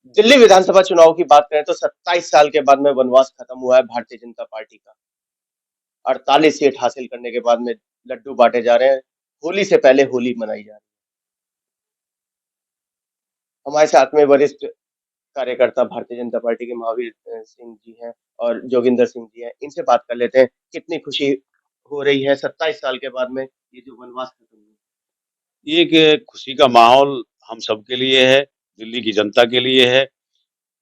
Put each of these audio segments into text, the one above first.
दिल्ली विधानसभा चुनाव की बात करें तो 27 साल के बाद में वनवास खत्म हुआ है भारतीय जनता पार्टी का। 48 सीट हासिल करने के बाद में लड्डू बांटे जा रहे हैं। होली से पहले होली मनाई जा रही है। हमारे साथ में वरिष्ठ कार्यकर्ता भारतीय जनता पार्टी के महावीर सिंह जी हैं और जोगिंदर सिंह जी हैं। इनसे बात कर लेते हैं। कितनी खुशी हो रही है 27 साल के बाद में ये जो वनवास खत्म हुआ। ये एक खुशी का माहौल हम सबके लिए है, दिल्ली की जनता के लिए है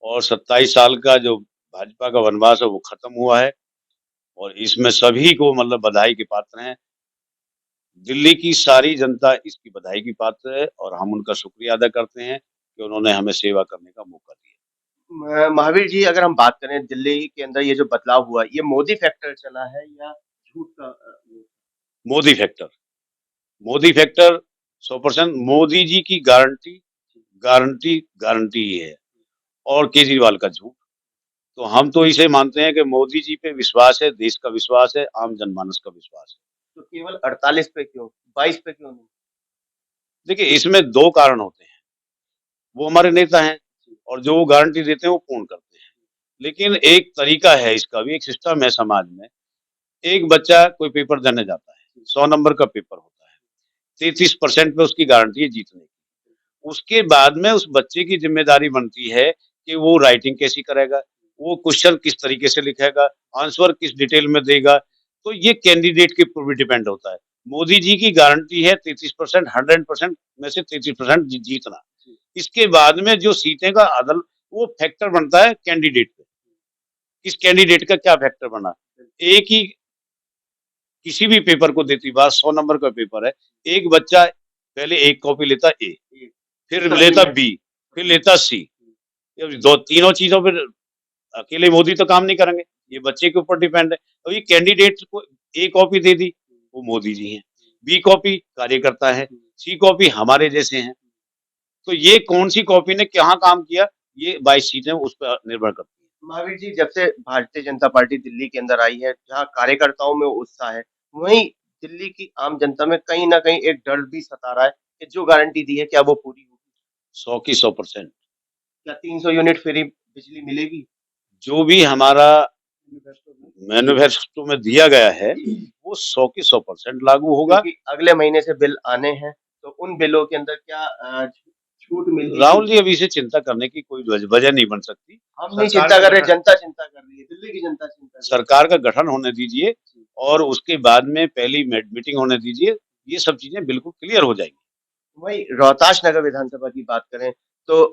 और 27 साल का जो भाजपा का वनवास है वो खत्म हुआ है और इसमें सभी को मतलब बधाई के पात्र हैं। दिल्ली की सारी जनता इसकी बधाई की पात्र है और हम उनका शुक्रिया अदा करते हैं कि उन्होंने हमें सेवा करने का मौका दिया। महावीर जी, अगर हम बात करें दिल्ली के अंदर ये जो बदलाव हुआ, ये मोदी फैक्टर चला है या झूठ का मोदी फैक्टर, मोदी फैक्टर 100% मोदी जी की गारंटी, गारंटी, गारंटी ही है और केजरीवाल का झूठ। तो हम तो इसे मानते हैं कि मोदी जी पे विश्वास है, देश का विश्वास है, आम जनमानस का विश्वास है। तो केवल 48 पे क्यों, 22 पे क्यों नहीं? देखिए, इसमें 2 कारण होते हैं। वो हमारे नेता हैं और जो वो गारंटी देते हैं वो पूर्ण करते हैं। लेकिन एक तरीका है इसका भी, एक सिस्टम है समाज में। एक बच्चा कोई पेपर देने जाता है, 100 नंबर का पेपर होता है, 33% पे उसकी गारंटी है जीतने की। उसके बाद में उस बच्चे की ज़िम्मेदारी बनती है कि वो राइटिंग कैसी करेगा, वो क्वेश्चन किस तरीके से लिखेगा, आंसर किस डिटेल में देगा, तो ये कैंडिडेट के ऊपर भी डिपेंड होता है। मोदी जी की गारंटी है 33%, 100% में से 33% जीतना। इसके बाद में जो सीटें का अदल वो फैक्टर बनता है कैंडिडेट पे। किस कैंडिडेट का क्या फैक्टर बना? एक ही किसी भी पेपर को देती बार 100 नंबर का पेपर है, एक बच्चा पहले एक कॉपी लेता ए, फिर लेता बी, फिर लेता सी। ये दो तीनों चीजों पर अकेले मोदी तो काम नहीं करेंगे, ये बच्चे के ऊपर डिपेंड है। तो ये कैंडिडेट को ए कॉपी दे दी, वो मोदी जी हैं, बी कॉपी कार्यकर्ता है, सी कॉपी हमारे जैसे हैं। तो ये कौन सी कॉपी ने कहाँ काम किया, ये 22 सीटें उस पर निर्भर करती है। महावीर जी, जब से भारतीय जनता पार्टी दिल्ली के अंदर आई है, जहाँ कार्यकर्ताओं में उत्साह है, वहीं दिल्ली की आम जनता में कहीं न कहीं एक डर भी सता रहा है कि जो गारंटी दी है, क्या वो पूरी होगी? 100 की 100%। क्या 300 यूनिट फ्री बिजली मिलेगी? जो भी हमारा मैनिफेस्टो में? मैनिफेस्टो में दिया गया है, वो 100 की 100% लागू होगा। क्योंकि अगले महीने से बिल आने हैं, तो उन बिलों के अंदर क्या छूट राहुल मिलेगी? जी, अभी से चिंता करने की कोई वजह नहीं बन सकती। हम नहीं सरकार चिंता का कर रहे, गठन जनता चिंता कर रही है, दिल्ली की जनता चिंता कर रही सरकार का गठन होने दीजिए और उसके बाद में पहली मीटिंग होने दीजिए। ये सब चीजें बिल्कुल क्लियर हो जाएंगी। है। वहीं रोहतास नगर विधानसभा की बात करें, तो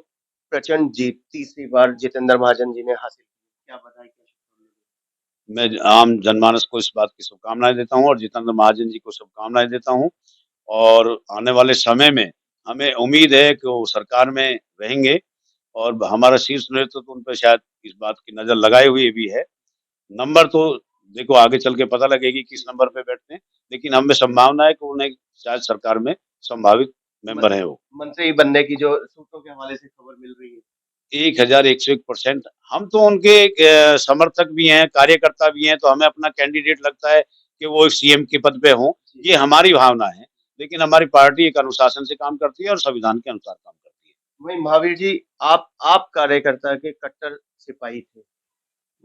प्रचंड जीत तीसरी बार जितेंद्र महाजन जी ने हासिल की। क्या बताएं, क्या शुभकामनाएं? मैं आम जनमानस को इस बात की शुभकामनाएं देता हूँ और जितेंद्र महाजन जी को शुभकामनाएं देता हूँ और आने वाले समय में हमें उम्मीद है कि वो सरकार में रहेंगे और हमारा शीर्ष नेतृत्व तो उन पर शायद इस बात की नजर लगाए हुए भी है। नंबर तो देखो आगे चल के पता लगेगी किस नंबर पे बैठते हैं, लेकिन हमें संभावना है कि उन्हें शायद सरकार में संभावित मन, मेंबर है वो। मंत्री बनने की जो सूत्रों के हवाले से खबर मिल रही है। 1101% हम तो उनके समर्थक भी हैं, कार्यकर्ता भी हैं, तो हमें अपना कैंडिडेट लगता है कि वो सीएम के पद पे हों। ये हमारी भावना है, लेकिन हमारी पार्टी एक अनुशासन से काम करती है और संविधान के अनुसार काम करती है। वहीं महावीर जी, आप कार्यकर्ता के कट्टर सिपाही थे।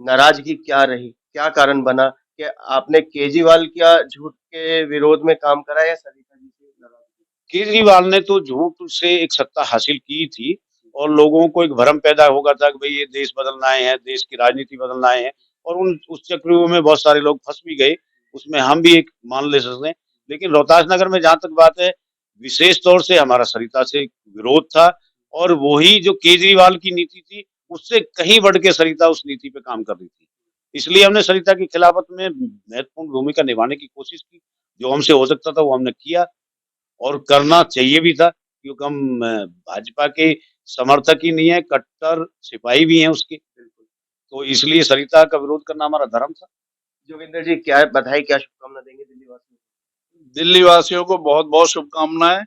नाराजगी क्या रही? क्या कारण बना कि आपने केजरीवाल क्या झूठ के विरोध में काम करा या सरिता जी से नाराजगी? केजरीवाल ने तो झूठ से एक सत्ता हासिल की थी और लोगों को एक भ्रम पैदा हो गया था कि भाई ये देश बदलना आए हैं, देश की राजनीति बदलना आए हैं और उन उस चक्रव्यूह में बहुत सारे लोग फंस भी गए। उसमें हम भी एक मान ले सकते हैं। लेकिन रोहतास नगर में जहां तक बात है, विशेष तौर से हमारा सरिता से विरोध था और वही जो केजरीवाल की नीति थी, उससे कहीं बढ़ के सरिता उस नीति पे काम कर रही थी। इसलिए हमने सरिता की खिलाफत में महत्वपूर्ण भूमिका निभाने की कोशिश की। जो हमसे हो सकता था वो हमने किया और करना चाहिए भी था, क्योंकि हम भाजपा के समर्थक ही नहीं है, कट्टर सिपाही भी हैं उसके। तो इसलिए सरिता का विरोध करना हमारा धर्म था। जोगिंदर जी, क्या बधाई, क्या शुभकामना देंगे दिल्ली वासियों दिल्ली वासियों को बहुत बहुत शुभकामनाएं।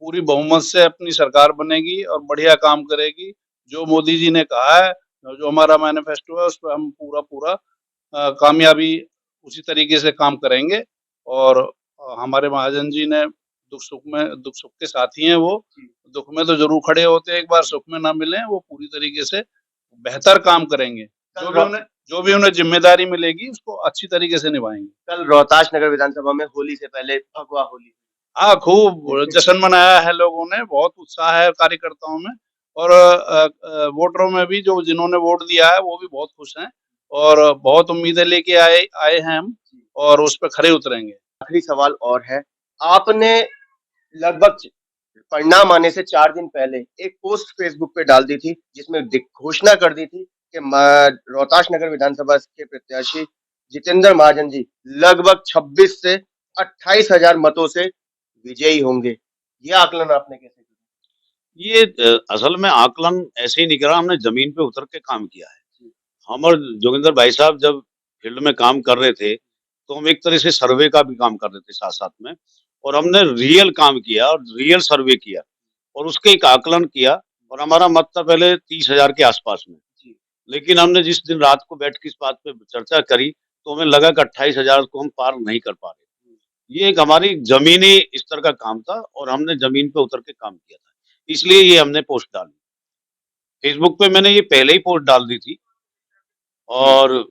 पूरी बहुमत से अपनी सरकार बनेगी और बढ़िया काम करेगी। जो मोदी जी ने कहा है, जो हमारा मैनिफेस्टो है, उस पर हम पूरा पूरा कामयाबी उसी तरीके से काम करेंगे। और हमारे महाजन जी ने दुख सुख के साथी हैं वो। दुख में तो जरूर खड़े होते हैं, एक बार सुख में ना मिले वो पूरी तरीके से बेहतर काम करेंगे। जो भी उन्हें जिम्मेदारी मिलेगी उसको अच्छी तरीके से निभाएंगे। कल रोहतास नगर विधानसभा में होली से पहले भगवा होली। हाँ, खूब जश्न मनाया है लोगों ने, बहुत उत्साह है कार्यकर्ताओं में और वोटरों में भी, जो जिन्होंने वोट दिया है वो भी बहुत खुश हैं और बहुत उम्मीदें लेके आए हैं हम और उस पर खरे उतरेंगे। आखिरी सवाल और है, आपने लगभग परिणाम आने से 4 दिन पहले एक पोस्ट फेसबुक पे डाल दी थी जिसमें घोषणा कर दी थी कि रोहतास नगर विधानसभा के प्रत्याशी जितेंद्र महाजन जी लगभग 26 से 28,000 मतों से विजयी होंगे। ये आकलन आपने कैसे किया? ये असल में आकलन ऐसे ही नहीं करा, हमने जमीन पे उतर के काम किया है। हम और जोगिंदर भाई साहब जब फील्ड में काम कर रहे थे तो हम एक तरह से सर्वे का भी काम कर रहे थे साथ साथ में, और हमने रियल काम किया और रियल सर्वे किया और उसके एक आकलन किया और हमारा मत था पहले 30,000 के आसपास में। लेकिन हमने जिस दिन रात को बैठ के इस बात पे चर्चा करी तो हमें लगा कि 28,000 को हम पार नहीं कर पा रहे। ये एक हमारी जमीनी स्तर का काम था और हमने जमीन पे उतर के काम किया था, इसलिए ये हमने पोस्ट डाली। फेसबुक पे मैंने ये पहले ही पोस्ट डाल दी थी और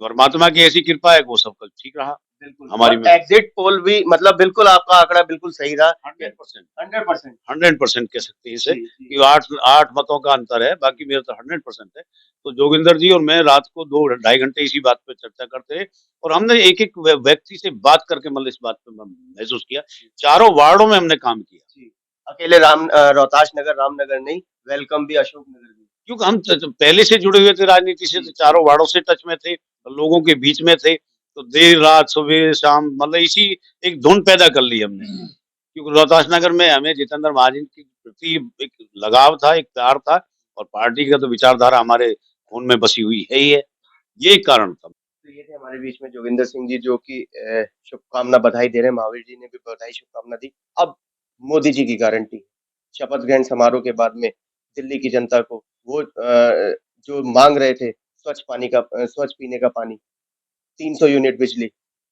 परमात्मा की ऐसी कृपा है कि वो सब कुछ ठीक रहा। बिल्कुल हमारी में एग्जिट पोल भी मतलब बिल्कुल आपका आंकड़ा बिल्कुल सही रहा। 100% 100% 100% कह सकते हैं इसे जी, जी। कि 8 मतों का अंतर है, बाकी मेरा तो 100% है। तो जोगिंदर जी और मैं रात को 2 ढाई घंटे इसी बात पे चर्चा करते हैं और हमने एक-एक व्यक्ति से बात करके मतलब इस बात पे महसूस किया। चारों वार्डों में हमने काम किया। जी। अकेले रोहतास नगर, रामनगर नहीं, वेलकम भी अशोक नगर भी। क्योंकि हम पहले से जुड़े हुए थे राजनीति से, तो चारों वार्डों से टच में थे, लोगों के बीच में थे, तो देर रात सुबह शाम मतलब इसी एक धुन पैदा कर ली हमने। क्योंकि रोहतास नगर में हमें जितेंद्र महाजन के प्रति एक लगाव था, एक प्यार था और पार्टी का तो विचारधारा हमारे खून में बसी हुई है ही है। ये एक कारण था। तो ये थे हमारे बीच में जोगिंदर सिंह जी जो कि शुभकामना बधाई दे रहे हैं। महावीर जी ने भी बधाई शुभकामना दी। अब मोदी जी की गारंटी शपथ ग्रहण समारोह के बाद में दिल्ली की जनता को वो जो मांग रहे थे स्वच्छ पीने का पानी, 300 यूनिट बिजली,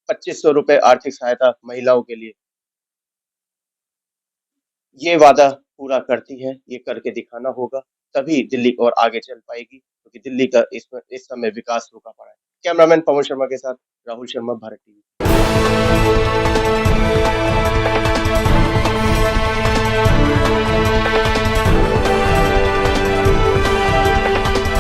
2500 रुपए आर्थिक सहायता महिलाओं के लिए, ये वादा पूरा करती है। ये करके दिखाना होगा, तभी दिल्ली और आगे चल पाएगी, क्योंकि दिल्ली का इस समय विकास रुका पड़ा है। कैमरामैन पवन शर्मा के साथ राहुल शर्मा, भारत टीवी।